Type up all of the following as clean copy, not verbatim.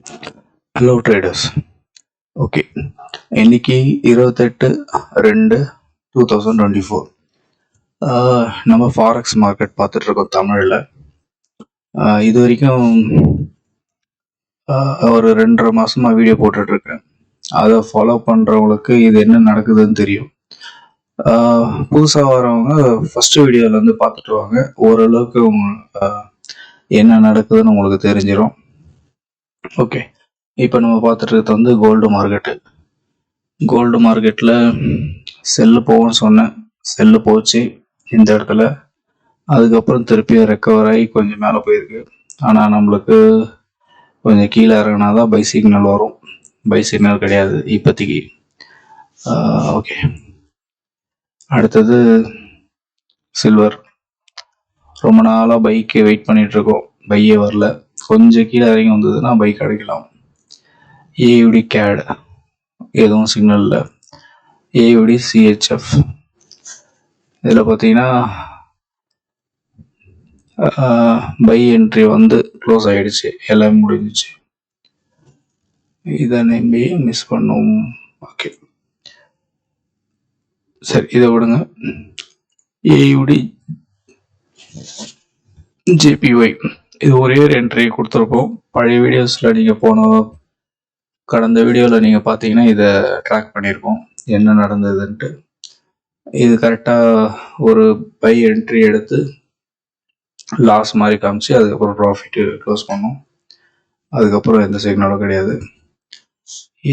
Hello traders. Okay, இன்னைக்கு 28/2/2024 நம்ம forex market பார்த்துட்டு இருக்கோம் தமிழில். இது வரைக்கும் ஒரு 2.5 மாசமா வீடியோ போட்டுட்ருக்கேன். அதை ஃபாலோ பண்ணுறவங்களுக்கு இது என்ன நடக்குதுன்னு தெரியும். புதுசாக வரவங்க ஃபஸ்ட்டு வீடியோவில் பார்த்துட்டு வாங்க. ஓரளவுக்கு என்ன நடக்குதுன்னு உங்களுக்கு தெரிஞ்சிடும். ஓகே, இப்போ நம்ம பார்த்துட்டு இருக்கிறது கோல்டு மார்க்கெட்டு. கோல்டு மார்க்கெட்டில் செல்லு போகும்னு சொன்னேன், செல்லு போச்சு இந்த இடத்துல. அதுக்கப்புறம் திருப்பியும் ரெக்கவர் ஆகி கொஞ்சம் மேலே போயிருக்கு. ஆனால் நம்மளுக்கு கொஞ்சம் கீழே இறங்கினா தான் பை சிக்னல் வரும். பை சிக்னல் கிடையாது இப்போதைக்கு. ஓகே, அடுத்தது சில்வர். ரொம்ப நாளாக பைக்கு வெயிட் பண்ணிகிட்ருக்கோம், பையே வரல. கொஞ்சம் கீழே இறங்கி வந்ததுன்னா பைக் கிடைக்கலாம். ஏயுடி கேட் எதுவும் சிக்னல் இல்லை. ஏயுடி சிஹெச்எஃப் இதில் பார்த்தீங்கன்னா பை என்ட்ரி க்ளோஸ் ஆகிடுச்சு, எல்லாமே முடிஞ்சிச்சு. இதை நம்பி மிஸ் பண்ணோம். ஓகே சரி, இதை விடுங்க. ஏயுடி ஜேபிஒய் இது ஒரே ஒரு என்ட்ரி கொடுத்துருக்கோம். பழைய வீடியோஸில் நீங்கள் கடந்த வீடியோவில் நீங்கள் பார்த்தீங்கன்னா இதை ட்ராக் பண்ணியிருக்கோம் என்ன நடந்ததுன்ட்டு. இது கரெக்டாக ஒரு பை என்ட்ரி எடுத்து லாஸ் மாதிரி காமிச்சு அதுக்கப்புறம் ப்ராஃபிட்டு க்ளோஸ் பண்ணோம். அதுக்கப்புறம் எந்த சிக்னலும் கிடையாது.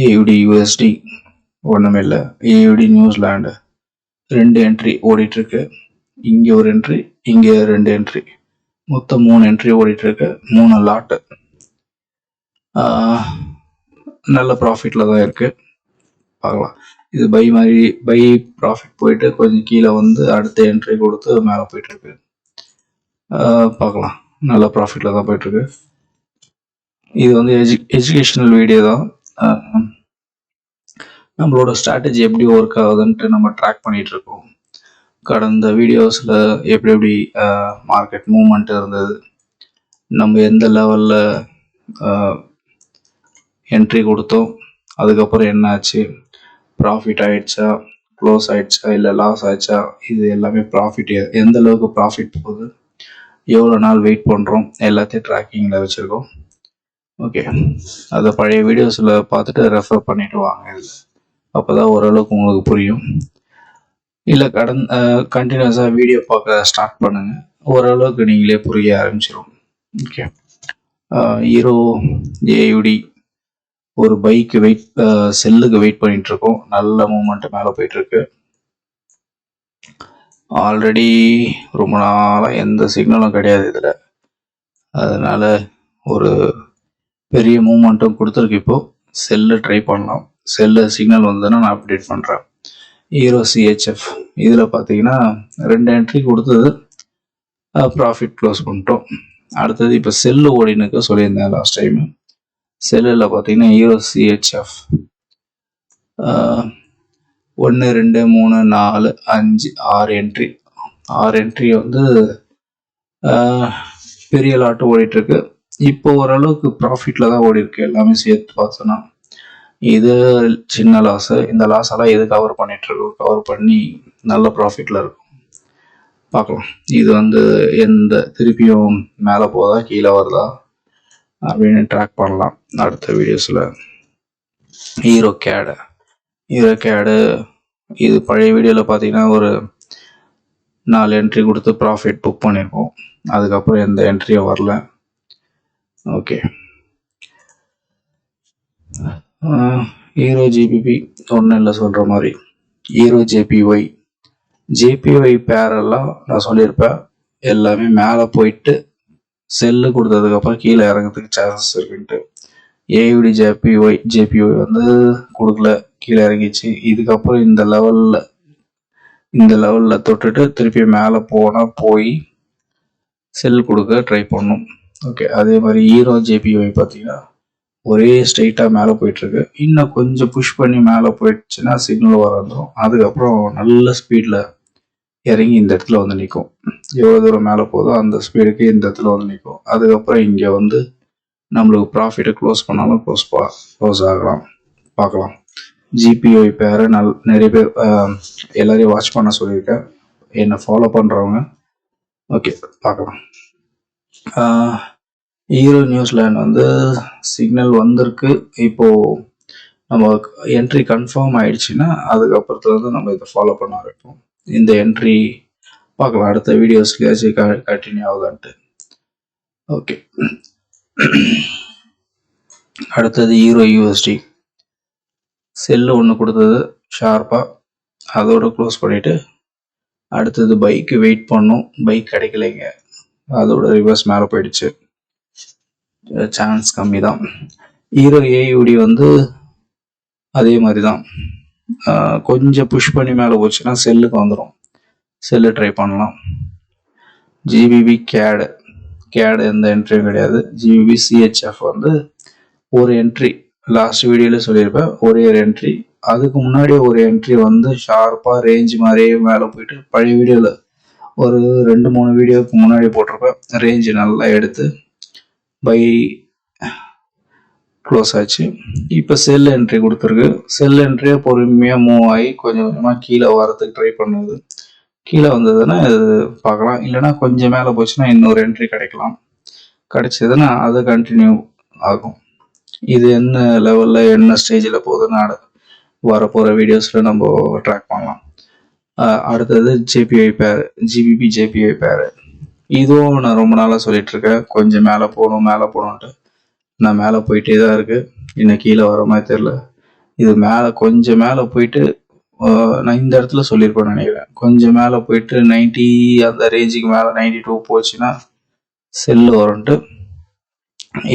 ஏயுடி யூஎஸ்டி ஒன்றுமே இல்லை. ஏயுடி நியூசிலாண்டு 2 என்ட்ரி ஓடிட்டுருக்கு. இங்கே ஒரு என்ட்ரி, இங்கே 2 என்ட்ரி, மொத்தம் 3 என்ட்ரி ஓடிட்டுருக்கு. 3 லாட்டு. நல்ல ப்ராஃபிட்டில் தான் இருக்குது. பார்க்கலாம். இது பை ப்ராஃபிட் போயிட்டு கொஞ்சம் கீழே அடுத்த என்ட்ரி கொடுத்து மேலே போயிட்டுருக்கு. பார்க்கலாம், நல்ல ப்ராஃபிட்டில் தான் போயிட்டுருக்கு. இது எஜுகேஷனல் வீடியோ தான். நம்மளோட ஸ்ட்ராட்டஜி எப்படி ஒர்க் ஆகுதுன்ட்டு நம்ம ட்ராக் பண்ணிகிட்ருக்கோம். கடந்த வீடியோஸில் எப்படி மார்க்கெட் மூவ்மெண்ட் இருந்தது, நம்ம எந்த லெவலில் என்ட்ரி கொடுத்தோம், அதுக்கப்புறம் என்ன ஆச்சு, ப்ராஃபிட் ஆகிடுச்சா, க்ளோஸ் ஆகிடுச்சா, இல்லை லாஸ் ஆகிடுச்சா, இது எல்லாமே ப்ராஃபிட் எந்த அளவுக்கு ப்ராஃபிட் போகுது, எவ்வளோ நாள் வெயிட் பண்ணுறோம், எல்லாத்தையும் ட்ராக்கிங்கில் வச்சுருக்கோம். ஓகே, அதை பழைய வீடியோஸில் பார்த்துட்டு ரெஃபர் பண்ணிவிட்டு வாங்க. இதில் அப்போ தான் ஓரளவுக்கு உங்களுக்கு புரியும். இல்லை கண்டினியூஸாக வீடியோ பார்க்க ஸ்டார்ட் பண்ணுங்கள், ஓரளவுக்கு நீங்களே புரிய ஆரம்பிச்சிடும். ஓகே, ஹீரோ ஏயுடி ஒரு பைக்கு செல்லுக்கு வெயிட் பண்ணிகிட்ருக்கோம். நல்ல மூமெண்ட் மேலே போயிட்டுருக்கு. ஆல்ரெடி ரொம்ப நாளாக எந்த சிக்னலும் கிடையாது இதில். அதனால் ஒரு பெரிய மூமெண்ட்டும் கொடுத்துருக்கு. இப்போது செல்லு ட்ரை பண்ணலாம். செல்லு சிக்னல் வந்ததுன்னா நான் அப்டேட் பண்ணுறேன். ஹீரோ சிஹெச்எஃப் இதில் பார்த்தீங்கன்னா 2 என்ட்ரி கொடுத்தது, ப்ராஃபிட் க்ளோஸ் பண்ணிட்டோம். அடுத்தது இப்போ செல்லு ஓடினுக்கு சொல்லியிருந்தேன் லாஸ்ட் டைமு. செல்லில் பார்த்தீங்கன்னா ஹீரோ சிஹெச்எஃப் 1 2 3 4 5 6 என்ட்ரி. 6 என்ட்ரி பெரிய லாட்டு ஓடிட்டுருக்கு. இப்போ ஓரளவுக்கு ப்ராஃபிட்டில் தான் ஓடிருக்கு, எல்லாமே சேர்த்து பார்த்தோன்னா. இது சின்ன லாஸு. இந்த லாஸெல்லாம் இது கவர் பண்ணிகிட்ருக்கோம். கவர் பண்ணி நல்ல ப்ராஃபிட்டில் இருக்கும். பார்க்கலாம். இது எந்த திருப்பியும் மேலே போதா கீழே வருதா அப்படின்னு ட்ராக் பண்ணலாம் அடுத்த வீடியோஸில். ஹீரோ கேடு இது பழைய வீடியோவில் பார்த்தீங்கன்னா ஒரு 4 என்ட்ரி கொடுத்து ப்ராஃபிட் புக் பண்ணியிருக்கோம். அதுக்கப்புறம் எந்த என்ட்ரியும் வரல. ஓகே, ஹீரோ ஜிபிபி ஒன்றும் இல்லை சொல்கிற மாதிரி. ஹீரோ ஜேபிஒய் பேரெல்லாம் நான் சொல்லியிருப்பேன். எல்லாமே மேலே போயிட்டு செல்லு கொடுத்ததுக்கப்புறம் கீழே இறங்கிறதுக்கு சான்சஸ் இருக்குன்ட்டு. ஏயுடி ஜேபிஒய் கொடுக்கல, கீழே இறங்கிச்சு. இதுக்கப்புறம் இந்த லெவலில் தொட்டுட்டு திருப்பி மேலே போய் செல் கொடுக்க ட்ரை பண்ணும். ஓகே, அதே மாதிரி ஹீரோ ஜேபிஒய் பார்த்தீங்கன்னா ஒரே ஸ்ட்ரைட்டாக மேலே போயிட்டுருக்கு. இன்னும் கொஞ்சம் புஷ் பண்ணி மேலே போயிடுச்சுன்னா சிக்னல் வந்துடும். அதுக்கப்புறம் நல்ல ஸ்பீடில் இறங்கி இந்த இடத்துல நிற்கும். எவ்வளோ தூரம் மேலே போதோ அந்த ஸ்பீடுக்கு இந்த இடத்துல நிற்கும். அதுக்கப்புறம் இங்கே நம்மளுக்கு ப்ராஃபிட்டை க்ளோஸ் பண்ணாலும் க்ளோஸ் ஆகலாம். பார்க்கலாம். ஜிபிஒய் பேரை நிறைய பேர் எல்லாரையும் வாட்ச் பண்ண சொல்லியிருக்கேன், என்னை ஃபாலோ பண்ணுறவங்க. ஓகே, பார்க்கலாம். ஹீரோ நியூசிலாந்து சிக்னல் வந்திருக்கு. இப்போது நம்ம என்ட்ரி கன்ஃபார்ம் ஆயிடுச்சுன்னா அதுக்கப்புறத்துல நம்ம இதை ஃபாலோ பண்ண ஆரம்பிப்போம். இந்த என்ட்ரி பார்க்கலாம் அடுத்த வீடியோஸ்லயாச்சும் கண்டினியூ ஆகுதான்ட்டு. ஓகே, அடுத்தது ஹீரோ யூஎஸ்டி செல்லு ஒன்று கொடுத்தது ஷார்ப்பாக, அதோட க்ளோஸ் பண்ணிவிட்டு அடுத்தது பைக்கு வெயிட் பண்ணும். பைக் கிடைக்கலைங்க, அதோட ரிவர்ஸ் மேலே போயிடுச்சு, சான்ஸ் கம்மி தான். ஹீரோ ஏயுடி அதே மாதிரி தான், கொஞ்சம் புஷ் பண்ணி மேலே போச்சுன்னா செல்லுக்கு வந்துடும், செல்லு ட்ரை பண்ணலாம். ஜிபிபி கேடு எந்த என்ட்ரியும் கிடையாது. ஜிபிபி சிஹெச்எஃப் ஒரு என்ட்ரி லாஸ்ட் வீடியோவில் சொல்லியிருப்பேன், ஒரே ஒரு என்ட்ரி. அதுக்கு முன்னாடி ஒரு என்ட்ரி ஷார்ப்பாக ரேஞ்ச் மாதிரியே மேலே போயிட்டு, பழைய வீடியோவில் ஒரு 2-3 வீடியோவுக்கு முன்னாடி போட்டிருப்பேன், ரேஞ்சு நல்லா எடுத்து பை க்ளோஸ் ஆச்சு. இப்போ செல் என்ட்ரி கொடுத்துருக்கு. செல் என்ட்ரியை பொறுமையாக மூவ் ஆகி கொஞ்சம் கொஞ்சமாக கீழே வரத்துக்கு ட்ரை பண்ணுது. கீழே வந்ததுன்னா இது பார்க்கலாம், இல்லைனா கொஞ்சம் மேலே போச்சுன்னா இன்னொரு என்ட்ரி கிடைக்கலாம். கிடைச்சதுன்னா அது கண்டினியூ ஆகும். இது என்ன லெவலில் என்ன ஸ்டேஜில் போகுதுன்னு வரப்போகிற வீடியோஸில் நம்ம ட்ராக் பண்ணலாம். அடுத்தது ஜேபிஒய் பேர், ஜிபிபி ஜேபிஒய் பேர். இதுவும் நான் ரொம்ப நாளாக சொல்லிகிட்ருக்கேன், கொஞ்சம் மேலே போகணுன்ட்டு. நான் மேலே போயிட்டே தான் இருக்குது, இன்னும் கீழே வர மாதிரி தெரில. இது மேலே கொஞ்சம் மேலே போயிட்டு, நான் இந்த இடத்துல சொல்லியிருப்பேன்னு நினைக்கிறேன், கொஞ்சம் மேலே போயிட்டு 90 அந்த ரேஞ்சுக்கு மேலே 92 போச்சுன்னா செல்லு வரும்ன்ட்டு.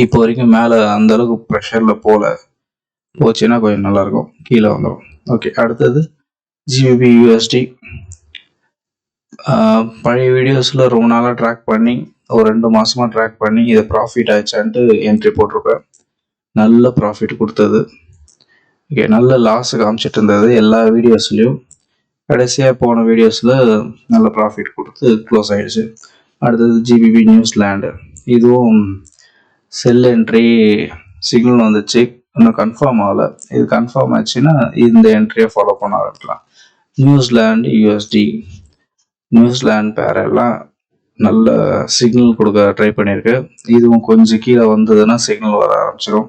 இப்போ வரைக்கும் மேலே அந்தளவுக்கு ப்ரெஷரில் போச்சுன்னா கொஞ்சம் நல்லாயிருக்கும், கீழே வந்துடும். ஓகே, அடுத்தது ஜிபிபி யூஎஸ்டி. பழைய வீடியோஸில் ரொம்ப நாளாக ட்ராக் பண்ணி, ஒரு 2 மாதமாக ட்ராக் பண்ணி இது ப்ராஃபிட் ஆயிடுச்சான்ட்டு என்ட்ரி போட்டிருப்பேன். நல்ல ப்ராஃபிட் கொடுத்தது. ஓகே, நல்ல லாஸ் காமிச்சிட்டு இருந்தது எல்லா வீடியோஸ்லையும். கடைசியாக போன வீடியோஸில் நல்ல ப்ராஃபிட் கொடுத்து க்ளோஸ் ஆகிடுச்சு. அடுத்தது ஜிபிபி நியூசிலாண்டு. இதுவும் செல் என்ட்ரி சிக்னல் வந்துச்சு, இன்னும் கன்ஃபார்ம் ஆகலை. இது கன்ஃபார்ம் ஆச்சுன்னா இந்த என்ட்ரியை ஃபாலோ பண்ண ஆரம்பிக்கலாம். நியூசிலாண்டு யூஎஸ்டி, நியூசிலாந்து பேரெல்லாம் நல்ல சிக்னல் கொடுக்க ட்ரை பண்ணியிருக்கு. இதுவும் கொஞ்சம் கீழே வந்ததுன்னா சிக்னல் வர ஆரம்பிச்சிடும்.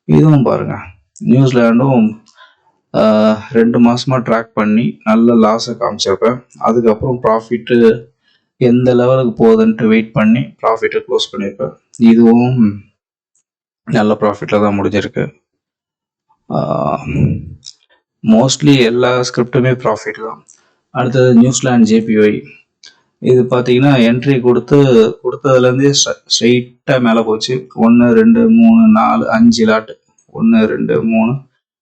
இதுவும் பாருங்கள், நியூசிலாண்டும் 2 மாதமாக ட்ராக் பண்ணி நல்ல லாஸை காமிச்சிருப்பேன். அதுக்கப்புறம் ப்ராஃபிட்டு எந்த லெவலுக்கு போகுதுன்ட்டு வெயிட் பண்ணி ப்ராஃபிட்டை க்ளோஸ் பண்ணியிருப்பேன். இதுவும் நல்ல ப்ராஃபிட்டில் தான் முடிஞ்சிருக்கு. மோஸ்ட்லி எல்லா ஸ்கிரிப்டுமே ப்ராஃபிட் தான். அடுத்தது நியூசிலாந்து ஜேபிஒய். இது பார்த்தீங்கன்னா என்ட்ரி கொடுத்ததுலேருந்தே ஸ்ட்ரெயிட்டாக மேலே போச்சு. 1 2 3 4 5 லாட்டு, 1 2 3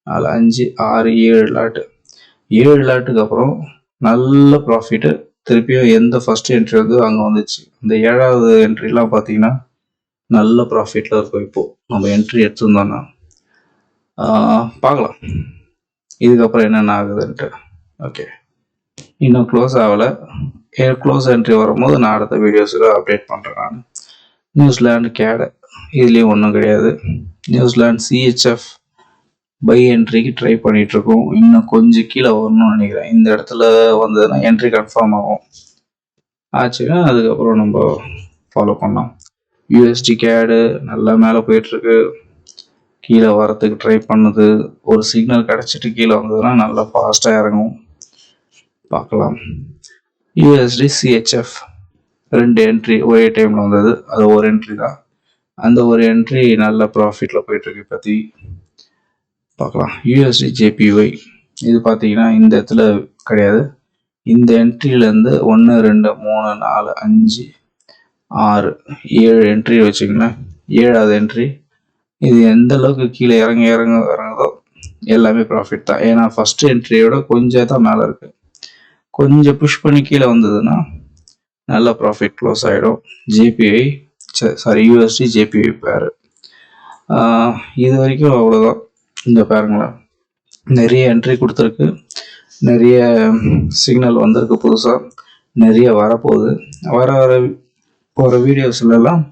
4 5 6 7 லாட்டு. 7 லாட்டுக்கு அப்புறம் நல்ல ப்ராஃபிட்டு. திருப்பியும் எந்த ஃபர்ஸ்ட் என்ட்ரி அங்கே வந்துச்சு. இந்த 7வது என்ட்ரிலாம் பார்த்தீங்கன்னா நல்ல ப்ராஃபிட்டில் இருக்கும். இப்போது நம்ம என்ட்ரி எடுத்துருந்தோன்னா பார்க்கலாம் இதுக்கப்புறம் என்னென்ன ஆகுதுன்ட்டு. ஓகே, இன்னும் க்ளோஸ் ஆகலை. க்ளோஸ் என்ட்ரி வரும்போது நான் அடுத்த வீடியோஸில் அப்டேட் பண்ணுறேன். நான் நியூசிலாந்து கேடு, இதுலேயும் ஒன்றும் கிடையாது. நியூசிலாந்து சிஹெச்எஃப் பை என்ட்ரிக்கு ட்ரை பண்ணிகிட்ருக்கோம். இன்னும் கொஞ்சம் கீழே வரணும்னு நினைக்கிறேன். இந்த இடத்துல வந்ததுன்னா என்ட்ரி கன்ஃபார்ம் ஆகும். ஆச்சுன்னா அதுக்கப்புறம் நம்ம ஃபாலோ பண்ணலாம். யூஎஸ்டி கேடு நல்லா மேலே போயிட்டுருக்கு, கீழே வரத்துக்கு ட்ரை பண்ணுது. ஒரு சிக்னல் கிடச்சிட்டு கீழே வந்ததுன்னா நல்லா ஃபாஸ்ட்டாக இறங்கும், பார்க்கலாம். யூஎஸ்டி சிஹெச்எஃப் 2 என்ட்ரி ஒரே டைமில் வந்தது, அது ஒரு என்ட்ரி தான். அந்த ஒரு என்ட்ரி நல்ல ப்ராஃபிட்டில் போயிட்டுருக்கு. பற்றி பார்க்கலாம். யூஎஸ்டி ஜேபிஒய் இது பார்த்தீங்கன்னா இந்த இடத்துல கிடையாது. இந்த என்ட்ரியிலேருந்து 1 2 3 4 5 6 7 என்ட்ரி வச்சுக்கங்களேன். 7வது என்ட்ரி இது எந்த அளவுக்கு கீழே இறங்குதோ எல்லாமே ப்ராஃபிட் தான். ஏன்னா ஃபஸ்ட்டு என்ட்ரியோட கொஞ்சம் தான் மேலே இருக்குது. கொஞ்சம் புஷ் பண்ணி கீழே வந்ததுன்னா நல்ல ப்ராஃபிட் க்ளோஸ் ஆகிடும். யூஎஸ்டி ஜேபிஒய் பேர் இது வரைக்கும் அவ்வளோதான். இந்த பாருங்களேன், நிறைய என்ட்ரி கொடுத்துருக்கு, நிறைய சிக்னல் வந்திருக்கு, புதுசாக நிறைய வரப்போகுது. வர போகிற வீடியோஸ்லாம்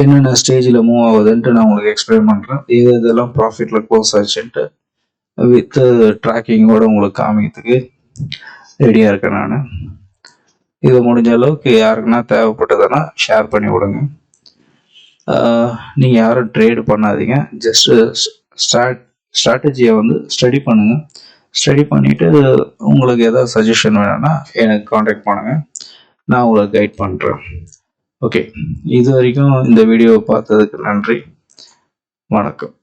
என்னென்ன ஸ்டேஜில் மூவ் ஆகுதுன்ட்டு நான் உங்களுக்கு எக்ஸ்பிளைன் பண்ணுறேன். இதெல்லாம் ப்ராஃபிட்டில் க்ளோஸ் ஆச்சுன்ட்டு வித் ட்ராக்கிங்கோடு உங்களுக்கு காமிக்கிறதுக்கு ரெடியாக இருக்கேன் நான். இது முடிஞ்ச அளவுக்கு யாருக்குன்னா தேவைப்பட்டதுன்னா ஷேர் பண்ணி விடுங்க. நீங்கள் யாரும் ட்ரேடு பண்ணாதீங்க. ஜஸ்ட்டு ஸ்ட்ராட்டஜியை ஸ்டடி பண்ணுங்கள். ஸ்டடி பண்ணிவிட்டு உங்களுக்கு எதாவது சஜஷன் வேணும்னா எனக்கு காண்டாக்ட் பண்ணுங்கள், நான் உங்களை கைட் பண்ணுறேன். ஓகே, இது வரைக்கும் இந்த வீடியோவை பார்த்ததுக்கு நன்றி. வணக்கம்.